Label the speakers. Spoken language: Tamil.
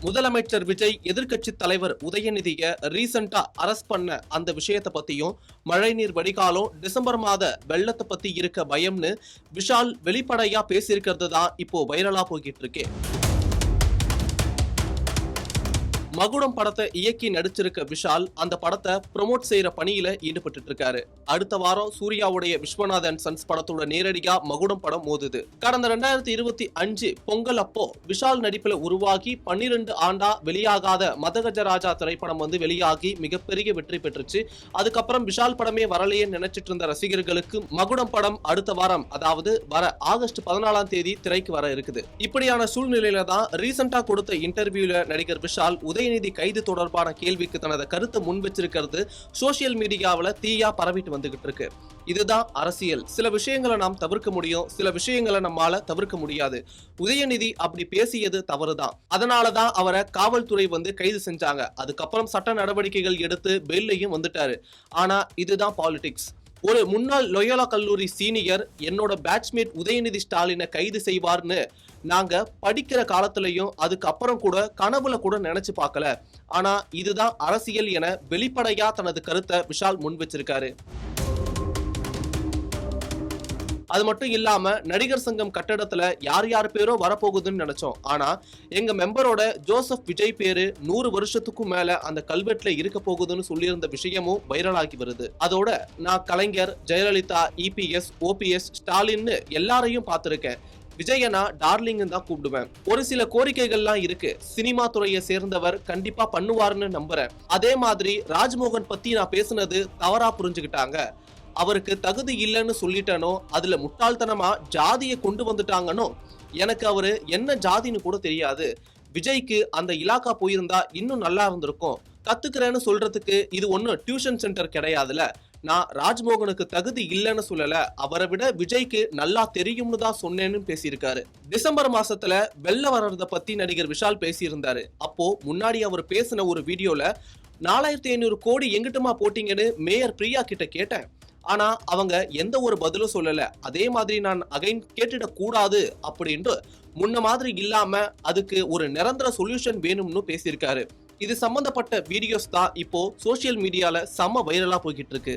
Speaker 1: முதலமைச்சர் விஜய் எதிர்க்கட்சி தலைவர் உதயநிதியை ரீசெண்டா அரெஸ்ட் பண்ண அந்த விஷயத்தை பத்தியும், மழைநீர் வடிகாலம், டிசம்பர் மாத வெள்ளத்தை பத்தி இருக்க பயம்னு விஷால் வெளிப்படையா பேசியிருக்கிறது தான் இப்போ வைரலா போய்கிட்டு இருக்கு. மகுடம் படத்தை இயக்கி நடிச்சிருக்க விஷால் அந்த படத்தை ப்ரொமோட் செய்யற பணியில ஈடுபட்டு இருக்காரு. அடுத்த வாரம் சூர்யாவுடைய விஸ்வநாதன் சன்ஸ் படத்தோட நேரடியா மகுடம் படம் மோதுது. கடந்த 2025 பொங்கல் அப்போ விஷால் நடிப்புல உருவாகி 12 ஆண்டா வெளியாகாத மதகஜராஜா திரைப்படம் வெளியாகி மிகப்பெரிய வெற்றி பெற்றுச்சு. அதுக்கப்புறம் விஷால் படமே வரலையே நினைச்சிட்டு இருந்த ரசிகர்களுக்கு மகுடம் படம் அடுத்த வாரம், அதாவது வர ஆகஸ்ட் 14ஆம் தேதி திரைக்கு வர இருக்குது. இப்படியான சூழ்நிலையில தான் ரீசெண்டா கொடுத்த இன்டர்வியூல நடிகர் விஷால் உதயநிதி கைது தொடர்பான கேள்விக்கு தனது கருத்தை முன் வச்சிருக்கிறது சோசியல் மீடியாவில் தீயா பரவிட்டு வந்துகிட்டு இருக்கு. இதுதான் அரசியல். சில விஷயங்களை நாம் தவிர்க்க முடியும், சில விஷயங்களை நம்மால தவிர்க்க முடியாது. உதயநிதி அப்படி பேசியது தவறுதான். அதனாலதான் அவரை காவல்துறை கைது செஞ்சாங்க. அதுக்கப்புறம் சட்ட நடவடிக்கைகள் எடுத்து பெயிலையும் வந்துட்டாரு. ஆனா இதுதான் பாலிடிக்ஸ். ஒரு முன்னாள் லொயோலா கல்லூரி சீனியர் என்னோட பேட்ச்மேட் உதயநிதி ஸ்டாலினை கைது செய்வார்னு நாங்க படிக்கிற காலத்திலையும் அதுக்கப்புறம் கூட கனவுல கூட நினைச்சு பார்க்கல. ஆனா இதுதான் அரசியல் என வெளிப்படையா தனது கருத்தை விஷால் முன் வச்சிருக்காரு. அது மட்டும் இல்லாம நடிகர் சங்கம் கட்டடத்துல யார் பேரோ வரப்போகுதுன்னு நினைச்சோம். ஆனா எங்க மெம்பரோட ஜோசப் விஜய் பேரு 100 வருஷத்துக்கும் மேல அந்த கல்வெட்டுல இருக்க போகுதுன்னு சொல்லியிருந்த விஷயமும் வைரலாகி வருது. அதோட நான் கலைஞர், ஜெயலலிதா, இபிஎஸ், ஓபிஎஸ், ஸ்டாலின் எல்லாரையும் பார்த்திருக்கேன். விஜயனா டார்லிங் தான் கூப்பிடுவேன். ஒரு சில கோரிக்கைகள்லாம் இருக்கு. சினிமா துறையை சேர்ந்தவர் கண்டிப்பா பண்ணுவாருன்னு நம்புறேன். அதே மாதிரி ராஜ்மோகன் பத்தி நான் பேசுனது தவறா புரிஞ்சுக்கிட்டாங்க. அவருக்கு தகுதி இல்லைன்னு சொல்லிட்டனோ, அதுல முட்டாள்தனமா ஜாதியை கொண்டு வந்துட்டாங்கன்னோ, எனக்கு அவரு என்ன ஜாதின்னு கூட தெரியாது. விஜய்க்கு அந்த இலாக்கா போயிருந்தா இன்னும் நல்லா இருந்திருக்கும். கத்துக்கிறேன்னு சொல்றதுக்கு இது ஒன்னும் டியூஷன் சென்டர் கிடையாதுல. நான் ராஜ்மோகனுக்கு தகுதி இல்லைன்னு சொல்லல, அவரை விட விஜய்க்கு நல்லா தெரியும்னு தான் சொன்னேன்னு பேசியிருக்காரு. டிசம்பர் மாசத்துல வெள்ள வர்றத பத்தி நடிகர் விஷால் பேசியிருந்தாரு. அப்போ முன்னாடி அவர் பேசின ஒரு வீடியோல 4500 கோடி எங்கிட்டுமா போட்டீங்கன்னு மேயர் பிரியா கிட்ட கேட்டேன். ஆனா அவங்க எந்த ஒரு பதிலும் சொல்லல. அதே மாதிரி நான் அகைன் கேட்டுட கூடாது அப்படின்ட்டு முன்ன மாதிரி இல்லாம அதுக்கு ஒரு நிரந்தர சொல்யூஷன் வேணும்னு பேசியிருக்காரு. இது சம்பந்தப்பட்ட வீடியோஸ் தான் இப்போ சோசியல் மீடியால செம்ம வைரலா போய்கிட்டு இருக்கு.